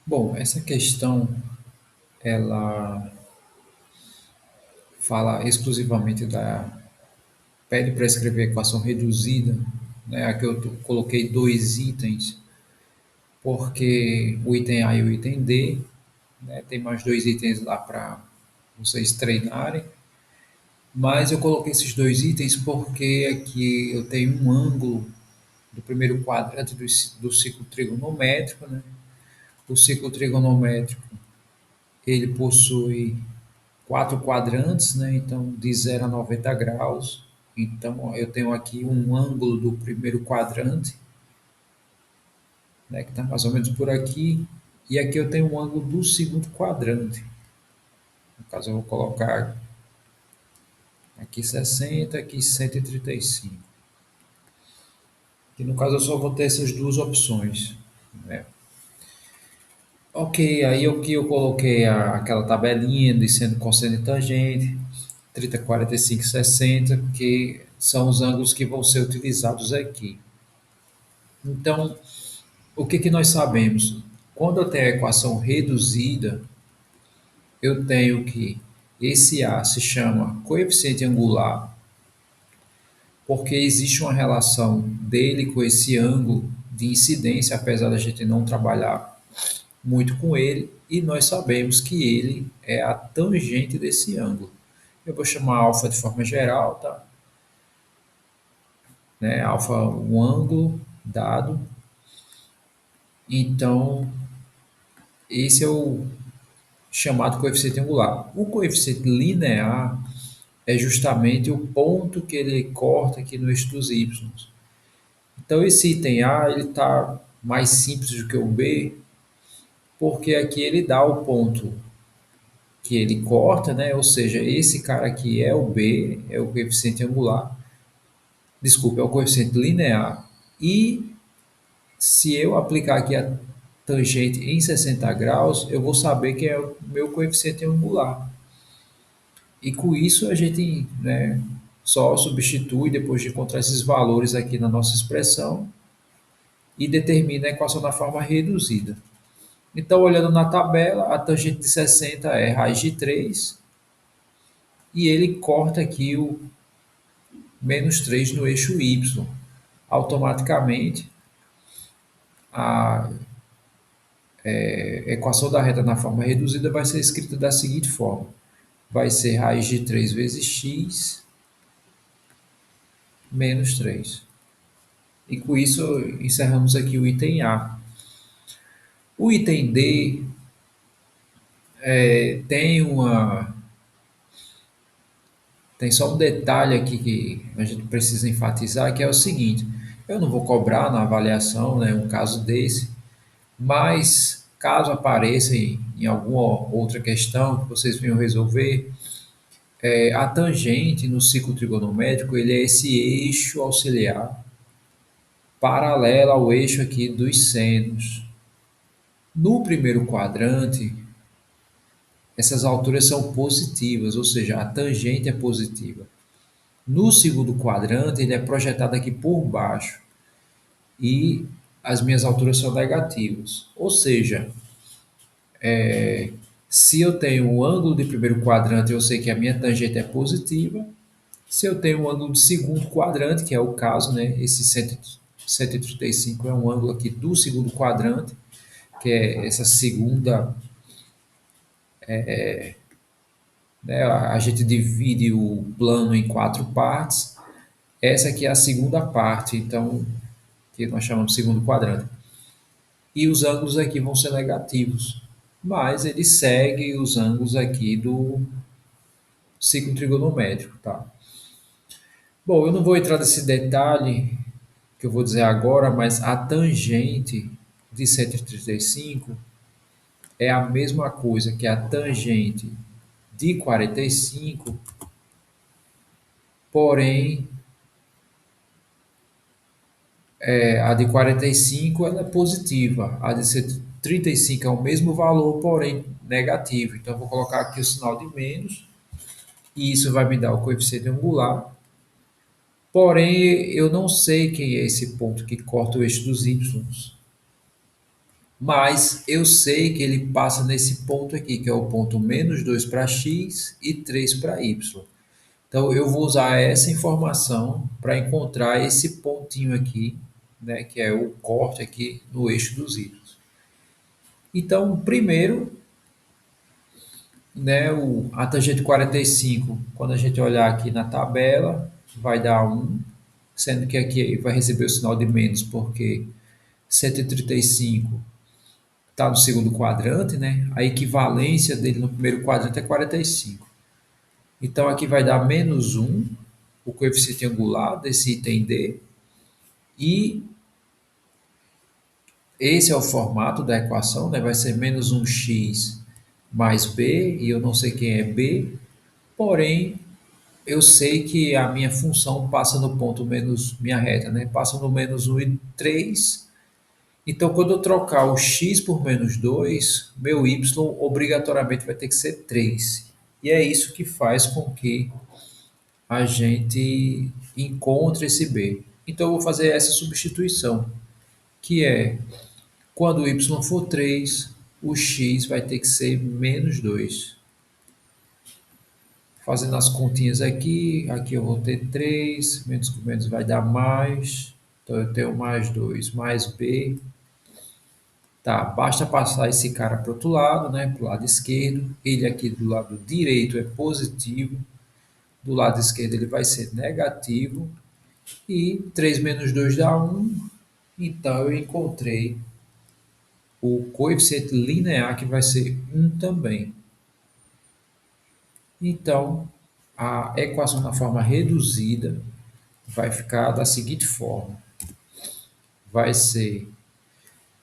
Bom, essa questão ela fala exclusivamente da pede para escrever equação reduzida, né? Aqui eu coloquei dois itens, porque o item A e o item D, né? Tem mais dois itens lá para vocês treinarem, mas eu coloquei esses dois itens porque aqui eu tenho um ângulo do primeiro quadrante do ciclo trigonométrico, né? O ciclo trigonométrico ele possui quatro quadrantes, né? Então, de 0 a 90 graus. Então, eu tenho aqui um ângulo do primeiro quadrante, né? Que está mais ou menos por aqui. E aqui eu tenho um ângulo do segundo quadrante. No caso, eu vou colocar aqui 60, aqui 135. E no caso, eu só vou ter essas duas opções, né? Ok, aí aqui eu coloquei aquela tabelinha de seno, cosseno e tangente, 30, 45, 60, que são os ângulos que vão ser utilizados aqui. Então, o que que nós sabemos? Quando eu tenho a equação reduzida, eu tenho que esse A se chama coeficiente angular, porque existe uma relação dele com esse ângulo de incidência, apesar da gente não trabalhar muito com ele, e nós sabemos que ele é a tangente desse ângulo. Eu vou chamar alfa de forma geral, tá? Né? Alfa, um ângulo dado. Então, esse é o chamado coeficiente angular. O coeficiente linear é justamente o ponto que ele corta aqui no eixo dos y. Então, esse item A ele está mais simples do que o B, porque aqui ele dá o ponto que ele corta, né? Ou seja, esse cara aqui é o B, é o coeficiente angular, desculpa, é o coeficiente linear. E se eu aplicar aqui a tangente em 60 graus, eu vou saber que é o meu coeficiente angular. E com isso a gente, né, só substitui depois de encontrar esses valores aqui na nossa expressão e determina a equação da forma reduzida. Então, olhando na tabela, a tangente de 60 é raiz de 3 e ele corta aqui o menos 3 no eixo y. Automaticamente, a equação da reta na forma reduzida vai ser escrita da seguinte forma: vai ser raiz de 3 vezes x menos 3. E com isso encerramos aqui o item A. O item D tem tem só um detalhe aqui que a gente precisa enfatizar, que é o seguinte: eu não vou cobrar na avaliação, né, um caso desse, mas caso apareça em alguma outra questão que vocês venham resolver, a tangente no ciclo trigonométrico ele é esse eixo auxiliar paralelo ao eixo aqui dos senos. No primeiro quadrante, essas alturas são positivas, ou seja, a tangente é positiva. No segundo quadrante, ele é projetado aqui por baixo e as minhas alturas são negativas. Ou seja, se eu tenho um ângulo de primeiro quadrante, eu sei que a minha tangente é positiva. Se eu tenho um ângulo de segundo quadrante, que é o caso, né? Esse 135 é um ângulo aqui do segundo quadrante, que é essa segunda, né? A gente divide o plano em quatro partes. Essa aqui é a segunda parte, então, que nós chamamos de segundo quadrante. E os ângulos aqui vão ser negativos, mas ele segue os ângulos aqui do ciclo trigonométrico, tá? Bom, eu não vou entrar nesse detalhe que eu vou dizer agora, mas a tangente de 135 é a mesma coisa que a tangente de 45, porém a de 45 ela é positiva, a de 35 é o mesmo valor, porém negativo. Então eu vou colocar aqui o sinal de menos e isso vai me dar o coeficiente angular. Porém, eu não sei quem é esse ponto que corta o eixo dos y. Mas eu sei que ele passa nesse ponto aqui, que é o ponto menos 2 para x e 3 para y. Então eu vou usar essa informação para encontrar esse pontinho aqui, né, que é o corte aqui no eixo dos y. Então, primeiro, né, a tangente 45, quando a gente olhar aqui na tabela, vai dar 1, sendo que aqui vai receber o sinal de menos, porque 135 está no segundo quadrante, né? A equivalência dele no primeiro quadrante é 45. Então aqui vai dar menos 1, o coeficiente angular desse item D, e esse é o formato da equação, né? Vai ser menos 1x mais b, e eu não sei quem é b, porém eu sei que a minha função passa no ponto menos, minha reta, né? Passa no menos 1 e 3. Então, quando eu trocar o x por menos 2, meu y obrigatoriamente vai ter que ser 3. E é isso que faz com que a gente encontre esse b. Então, eu vou fazer essa substituição, que é, quando o y for 3, o x vai ter que ser menos 2. Fazendo as continhas aqui, aqui eu vou ter 3, menos com menos vai dar mais, então eu tenho mais 2, mais b. Tá, basta passar esse cara para o outro lado, né, para o lado esquerdo. Ele aqui do lado direito é positivo, do lado esquerdo ele vai ser negativo. E 3 menos 2 dá 1, então eu encontrei o coeficiente linear que vai ser 1 também. Então, a equação na forma reduzida vai ficar da seguinte forma. Vai ser,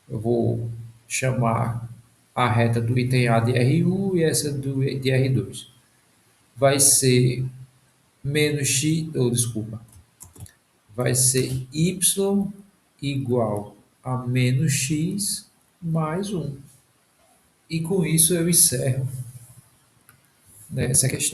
eu vou chamar a reta do item A de R1 e essa de R2. Vai ser menos x, ou desculpa, vai ser y igual a menos x mais 1. E com isso eu encerro, né, essa questão.